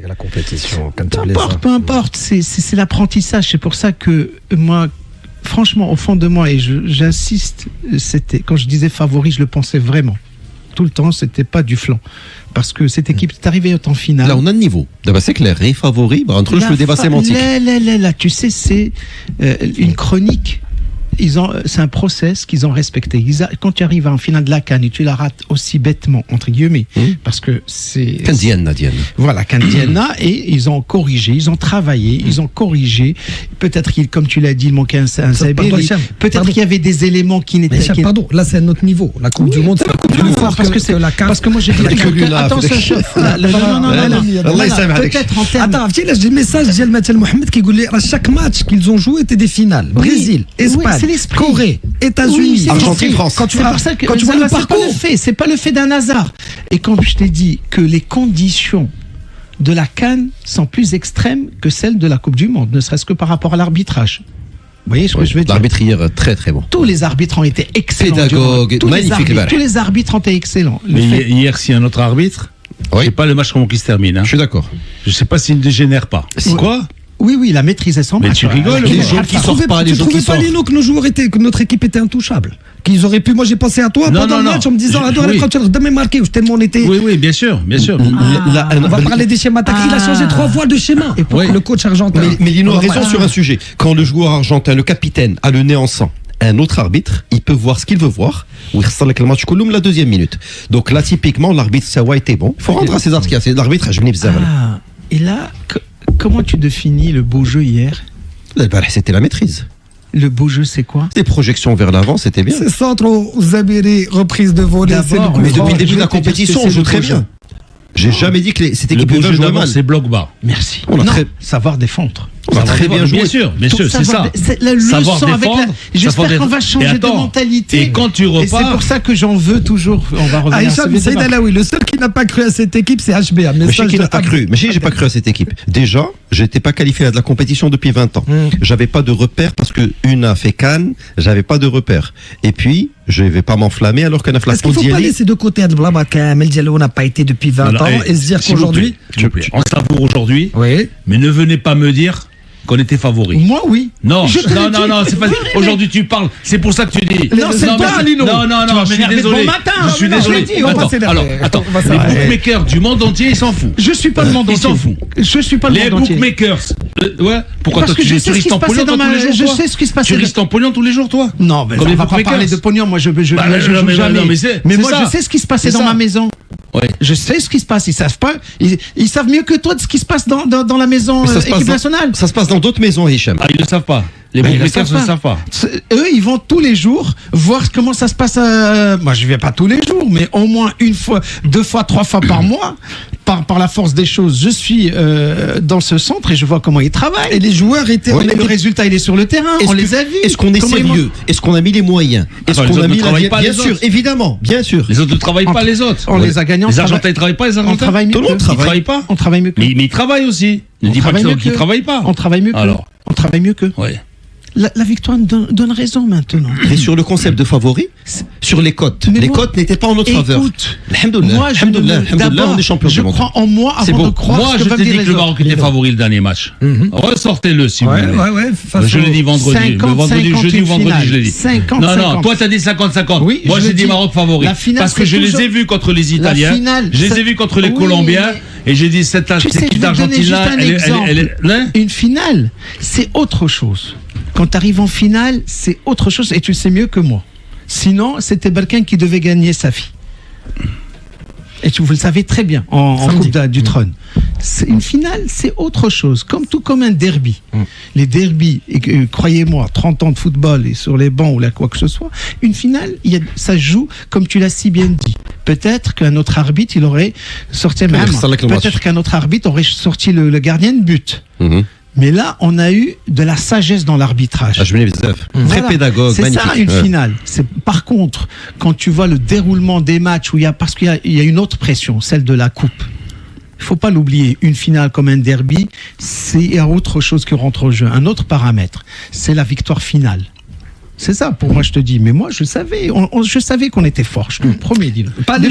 La compétition, comme peu importe, c'est l'apprentissage. C'est pour ça que moi, franchement, au fond de moi, et j'insiste, c'était quand je disais favori, je le pensais vraiment. Tout le temps, c'était pas du flanc. Parce que cette équipe est arrivée en finale. Là, on a le niveau. D'abord, c'est clair. Les favoris, entre eux, je le débat sémantique. Là, tu sais, c'est une chronique. C'est un process qu'ils ont respecté. Quand tu arrives en finale de la CAN et tu la rates aussi bêtement, entre guillemets, parce que c'est... Candienne. Voilà, Candienne, et ils ont corrigé, ils ont travaillé, ils ont corrigé. Peut-être qu'il, comme tu l'as dit, il manquait un Sabiri. Peut-être qu'il y avait des éléments qui n'étaient pas... Pardon, là c'est un autre niveau. La Coupe du Monde, c'est la Coupe du Monde. Parce que moi j'ai dit... Attends, peut-être en termes... Attends, j'ai le message de Mathel Mohamed qui dit à chaque match qu'ils ont joué étaient des finales. Brésil, Espagne, Corée, États-Unis, Argentine, France. Quand tu vois le parcours, c'est pas le fait d'un hasard. Et quand je t'ai dit que les conditions de la CAN sont plus extrêmes que celles de la Coupe du Monde, ne serait-ce que par rapport à l'arbitrage. Vous voyez ce que je veux dire? L'arbitre hier, très très bon. Tous les arbitres ont été excellents. Pédagogue, magnifique. Tous les arbitres ont été excellents. Mais hier, s'il y a un autre arbitre, c'est pas le match comment qui se termine. Je suis d'accord. Je sais pas s'il ne dégénère pas. C'est quoi? Oui, il a maîtrisé son match. Mais tu rigoles, les gens qui sortent pas, les gens qui sortent. Tu trouvais pas, que nos joueurs étaient, que notre équipe était intouchable? Qu'ils auraient pu, moi j'ai pensé à toi pendant le match en me disant, quand tu as jamais marqué, tellement on était. Oui, bien sûr. On va parler des schémas tactiques, il a changé 3 fois de schéma. Le coach argentin. Mais Lino a raison sur un sujet. Quand le joueur argentin, le capitaine, a le nez en sang, un autre arbitre, il peut voir ce qu'il veut voir. Ou il reste le match la deuxième minute. Donc là, typiquement, l'arbitre Sawa était bon. Il faut rendre à César ce qu'il y a. C'est l'arbitre, je et là, comment tu définis le beau jeu hier? C'était la maîtrise. Le beau jeu, c'est quoi? Des projections vers l'avant, c'était bien. C'est centre aux Zabiri, reprise de volée. Mais depuis le début de la compétition, on joue très bien. J'ai jamais dit que cette équipe de jouer mal. C'est bloc bas. Merci. Savoir défendre. On a très bien joué. Bien sûr, c'est ça. Savoir défendre. J'espère qu'on va changer de mentalité. Et quand tu repars. C'est pour ça que j'en veux toujours. On va revenir à ce débat. Le seul qui n'a pas cru à cette équipe, c'est HBA. Mais qui n'a pas cru. Mais j'ai pas cru à cette équipe. Déjà, j'étais pas qualifié à de la compétition depuis 20 ans. J'avais pas de repères parce que une a fait Cannes, j'avais pas de repères. Et puis, je vais pas m'enflammer alors qu'on a fait la Est-ce qu'il faut pas laisser de côté de blabla Kamel Diallo n'a pas été depuis 20 ans et se dire qu'aujourd'hui. On savoure aujourd'hui. Oui. Mais ne venez pas me dire qu'on était favori. Moi, oui. Non, c'est pas. Aujourd'hui, tu parles. C'est pour ça que tu dis. Non, c'est toi, Lino. Non, je suis désolé. Je suis désolé. Attends. Les bookmakers du monde entier, ils s'en foutent. Je suis pas le monde entier. Ils s'en foutent. Je suis pas le monde entier. Les bookmakers. Ouais. Pourquoi toi, tu risques ton pognon tous les jours? Je sais ce qui se passe. Tu risques ton pognon tous les jours, toi? Non, mais on va pas parler de pognon. Moi, je joue jamais. Mais moi, je sais ce qui se passait dans ma maison. Ouais. Je sais ce qui se passe. Ils savent pas. Ils savent mieux que toi de ce qui se passe dans la maison équipe nationale. Ça se passe dans d'autres maisons, Hicham. Ah, ils ne savent pas. Les bookmakers ne savent pas. Eux, ils vont tous les jours voir comment ça se passe. Moi, je vais pas tous les jours, mais au moins 1 fois, 2 fois, 3 fois par mois. Par la force des choses, je suis dans ce centre et je vois comment ils travaillent. Et les joueurs étaient. Le résultat, il est sur le terrain. On les a vus. Est-ce qu'on est sérieux? Est-ce qu'on a mis les moyens? Est-ce qu'on a mis la bien sûr, évidemment, bien sûr. Les autres ne travaillent pas, les autres. On les a gagnés. Les Argentins ne travaillent pas, les Argentins. On travaille mieux. Ils travaillent pas. On travaille mieux que. Mais ils travaillent aussi. Ne dis pas qu'ils ne travaillent pas. On travaille mieux que. Alors. On travaille mieux que. Oui. La victoire donne raison maintenant. Et sur le concept de favori, sur les cotes, les cotes n'étaient pas en notre faveur. Moi, on est champion du monde. Je crois en moi avant de croire. Moi, je t'ai dit que le Maroc était favori le dernier match. Ressortez-le si vous voulez. Je l'ai dit vendredi. Jeudi ou vendredi, je l'ai dit. Non, toi, t'as dit 50-50. Moi, j'ai dit Maroc favori. Parce que je les ai vus contre les Italiens. Je les ai vus contre les Colombiens. Et j'ai dit, cette équipe d'Argentine-là, une finale, c'est autre chose. Quand tu arrives en finale, c'est autre chose et tu le sais mieux que moi. Sinon, c'était Balkan qui devait gagner sa fille. Et vous le savez très bien en Coupe du Trône. Une finale, c'est autre chose, tout comme un derby. Les derbys, croyez-moi, 30 ans de football et sur les bancs ou là quoi que ce soit, une finale, ça joue comme tu l'as si bien dit. Peut-être qu'un autre arbitre, il aurait sorti peut-être qu'un autre arbitre aurait sorti le gardien de but. Mais là, on a eu de la sagesse dans l'arbitrage. Très pédagogue, c'est magnifique. C'est ça une finale. Par contre, quand tu vois le déroulement des matchs, parce qu'il y a une autre pression, celle de la coupe. Il ne faut pas l'oublier, une finale comme un derby, il y a autre chose qui rentre au jeu, un autre paramètre, c'est la victoire finale. C'est ça, pour moi, je te dis. Mais moi, je savais qu'on était fort. Je te promets, Dino. Pas les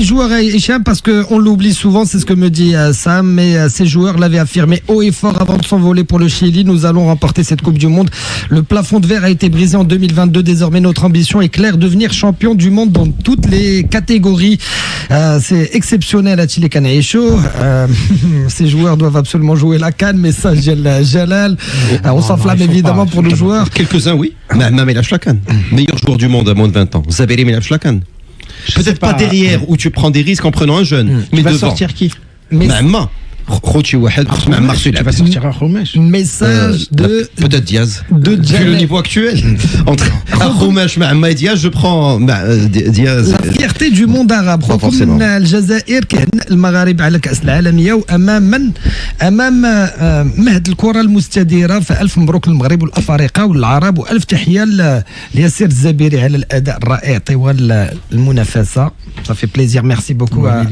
joueurs, Hicham, parce qu'on l'oublie souvent, c'est ce que me dit Sam, mais ces joueurs l'avaient affirmé haut et fort avant de s'envoler pour le Chili. Nous allons remporter cette Coupe du Monde. Le plafond de verre a été brisé en 2022. Désormais, notre ambition est claire, devenir champion du monde dans toutes les catégories. C'est exceptionnel à Chile Canaïcho. Ces joueurs doivent absolument jouer la CAN, mais ça, Jalal. On s'enflamme évidemment pour nos joueurs. Quelques-uns, oui. Mamela Chlakan, meilleur joueur du monde à moins de 20 ans. Zaberi Mela Chlakan. Peut-être pas derrière où tu prends des risques en prenant un jeune, mais devant. Tu vas sortir qui? Tu vas sortir un Romesh. Message de peut-être Diaz. Vu le niveau actuel. Entre Romesh et Diaz, je prends Diaz. La fierté du monde arabe. Pas forcément. الجزائر كان المغاربه على كأس العالمية وأمام مهد الكرة المستديرة فألف مبروك للمغرب والأفارقة والعرب وألف تحية لياسر الزبيري على الأداء الرائع طوال المنافسة. Ça fait plaisir. Merci beaucoup à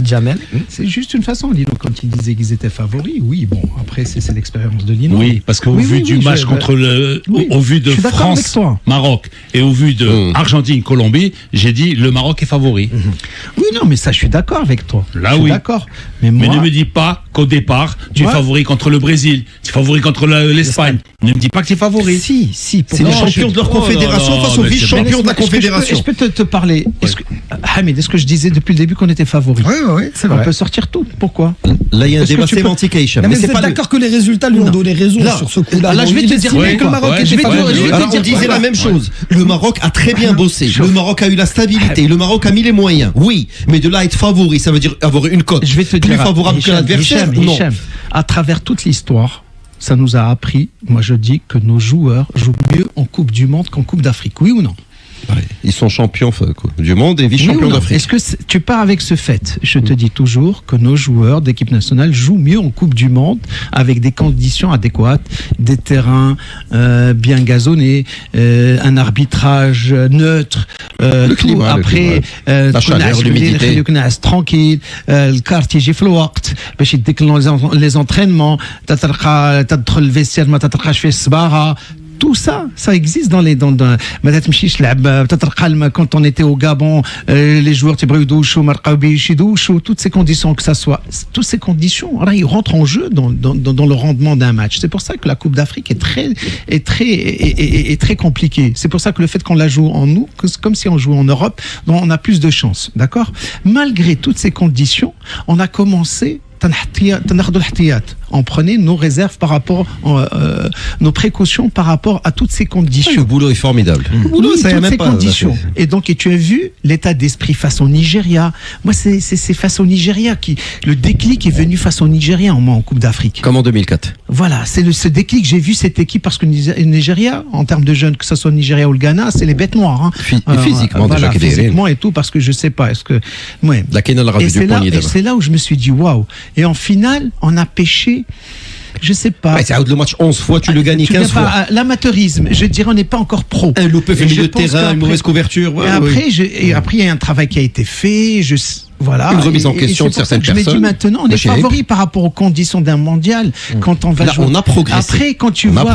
Jamel. C'est juste une façon, Lino, quand il disait qu'ils étaient favoris. Oui, bon, après, c'est l'expérience de Lino. Oui, parce qu'au vu du match au vu de France-Maroc et au vu de Argentine-Colombie, j'ai dit le Maroc est favori. Oui, non, mais ça, je suis d'accord avec toi. Là, oui. D'accord. Mais ne me dis pas qu'au départ, tu es favori contre le Brésil, tu es favori contre l'Espagne. Ne me dis pas que tu es favori. Si. C'est les champions de leur confédération face aux vice-champions de la confédération. Je peux te parler. Hamid, est-ce que je disais depuis le début qu'on était favori? Oui, c'est vrai. On peut sortir tout. Pourquoi? Là, il y a un débat sémantique à Hicham. Mais c'est pas d'accord que les résultats lui ont donné raison sur ce coup-là. Là, je vais te dire que le Maroc était favori. On disait la même chose. Le Maroc a très bien bossé. Le Maroc a eu la stabilité. Le Maroc a mis les moyens. Oui, mais de là être favori, ça veut dire avoir une cote plus favorable que l'adversaire. Non. À travers toute l'histoire, ça nous a appris, moi je dis, que nos joueurs jouent mieux en Coupe du Monde qu'en Coupe d'Afrique. Oui ou non? Ouais, ils sont champions du monde et vice-champions d'Afrique. Est-ce que tu pars avec ce fait? Je te dis toujours que nos joueurs d'équipe nationale jouent mieux en Coupe du Monde avec des conditions adéquates, des terrains bien gazonnés, un arbitrage neutre, le climat, après la chaleur, l'humidité, tranquille, le quartier j'ai فالوقت باش يديك les entraînements, تدخل le vestiaire ما تتلقاش فيه الصباغه. Tout ça existe dans les quand on était au Gabon, les joueurs toutes ces conditions toutes ces conditions, ils rentrent en jeu dans le rendement d'un match. C'est pour ça que la Coupe d'Afrique est très compliquée. C'est pour ça que le fait qu'on la joue en nous, comme si on jouait en Europe, on a plus de chances, d'accord? Malgré toutes ces conditions, on a commencé on prenait nos réserves par rapport nos précautions par rapport à toutes ces conditions. Le boulot est formidable. Toutes ces conditions. Et donc, tu as vu l'état d'esprit face au Nigeria. Moi, c'est face au Nigeria le déclic est venu face au Nigeria en Coupe d'Afrique. Comme en 2004. Voilà, c'est ce déclic. J'ai vu cette équipe parce que le Nigeria, en termes de jeunes, que ce soit le Nigeria ou le Ghana, c'est les bêtes noires. Hein. Physiquement, voilà, physiquement et tout, parce que je sais pas. Et c'est là où je me suis dit waouh. Et en finale, on a pêché, je sais pas. Ouais, le match 11 fois, tu le gagnes 15 fois. L'amateurisme, je dirais, on n'est pas encore pro. Un loupé fait milieu de terrain, une mauvaise couverture. Ouais, et après, il y a un travail qui a été fait. Voilà. Une remise en question de certaines personnes. Je me dis maintenant, on est favori par rapport aux conditions d'un mondial. Quand on va là, jouer. On a progressé. Après, quand tu vois,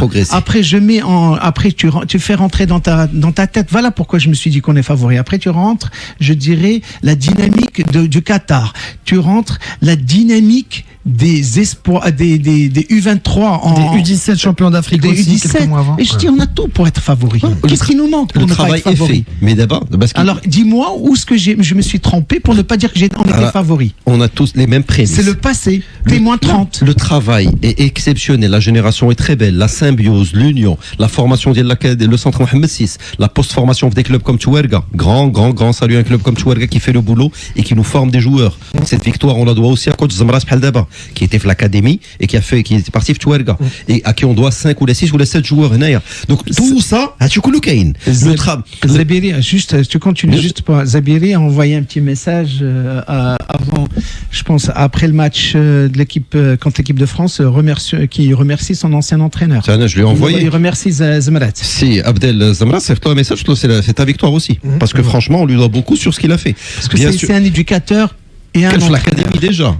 après tu fais rentrer dans ta tête. Voilà pourquoi je me suis dit qu'on est favori. Après, tu rentres, je dirais, la dynamique du Qatar. Tu rentres la dynamique des espoirs, des U23 des U17 champions d'Afrique des aussi, U17. Et je dis, on a tout pour être favori. Qu'est-ce qui nous manque pour ne pas être favori? Mais d'abord, alors dis-moi où est-ce que je me suis trompé pour ne pas dire que on était favori. On a tous les mêmes prémices. C'est le passé. T'es moins 30. Le travail est exceptionnel. La génération est très belle. La symbiose, l'union, la formation de le centre Mohamed VI, la post-formation des clubs comme Touarega. Grand salut à un club comme Touarega qui fait le boulot et qui nous forme des joueurs. Cette victoire, on la doit aussi à coach Zamras Bhaldaba, qui était à l'académie et qui était parti à Touarega et à qui on doit 5 ou les 6 ou les 7 joueurs. Donc tout ça, tu connais Zabiri, juste, tu continues juste pour Zabiri a envoyé un petit message avant, je pense, après le match de l'équipe contre l'équipe de France, qui remercie son ancien entraîneur. Je lui ai envoyé. Il remercie Zamrat. Si Abdel Zamrat, c'est un message, c'est ta victoire aussi. Parce que franchement, on lui doit beaucoup sur ce qu'il a fait. Parce que c'est un éducateur et un l'académie déjà.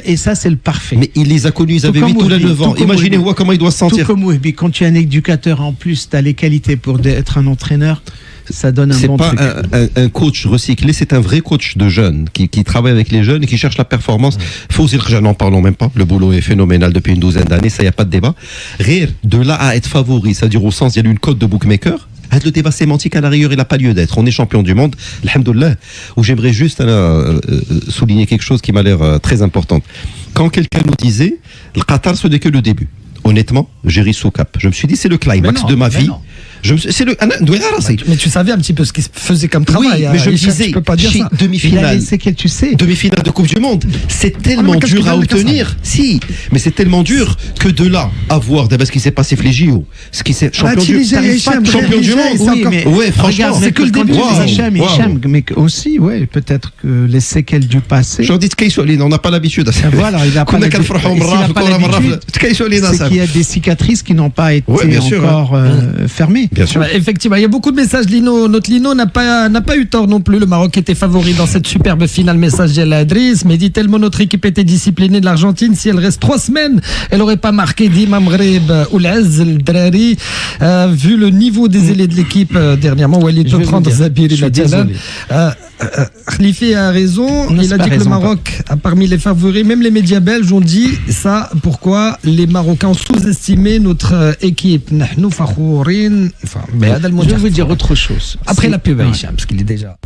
Et ça, c'est le parfait. Mais il les a connus, ils avaient 8 ou 9 ans. Imaginez comment il doit se sentir. Tout comme Wehbi, quand tu es un éducateur en plus, tu as les qualités pour être un entraîneur. Ça donne un bon truc. C'est pas un coach recyclé, c'est un vrai coach de jeunes qui travaille avec les jeunes et qui cherche la performance. Fawzi El-Khaja, n'en parlons même pas. Le boulot est phénoménal depuis une douzaine d'années, ça y a pas de débat. Rire, de là à être favori, c'est-à-dire au sens, il y a une cote de bookmaker. Le débat sémantique à la rigueur, il n'a pas lieu d'être. On est champion du monde, alhamdoulilah. Où j'aimerais juste souligner quelque chose qui m'a l'air très important. Quand quelqu'un nous disait, le Qatar, ce n'est que le début. Honnêtement, j'ai ri sous cap. Je me suis dit, c'est le climax de ma vie. Mais tu savais un petit peu ce qui se faisait comme travail. Oui, mais je me disais, demi-finale. Demi-finale de Coupe du Monde, c'est tellement dur à obtenir. Si, mais c'est tellement dur que de là à voir ce qui s'est passé Flegio, ce qui s'est champion du monde. Oui, franchement, c'est que le début. Mais aussi, ouais, peut-être que les séquelles du passé. J'en dis Kaysolin, on n'a pas l'habitude. Voilà, il n'a pas l'habitude. C'est qu'il y a des cicatrices qui n'ont pas été encore fermées. Bien sûr. Effectivement, il y a beaucoup de messages. Notre Lino n'a pas eu tort non plus. Le Maroc était favori dans cette superbe finale. Message d'El Adris. Mais dit tellement notre équipe était disciplinée de l'Argentine. Si elle reste 3 semaines, elle n'aurait pas marqué Dima Mgreb ou l'Az, le Drari. Vu le niveau des ailés de l'équipe dernièrement, Walid peut prendre Zabir et la Khalifi a raison. Il a dit que le Maroc a parmi les favoris. Même les médias belges ont dit ça. Pourquoi les Marocains ont sous-estimé notre équipe? Je veux dire autre chose. Après la pub, Hicham, parce qu'il est déjà...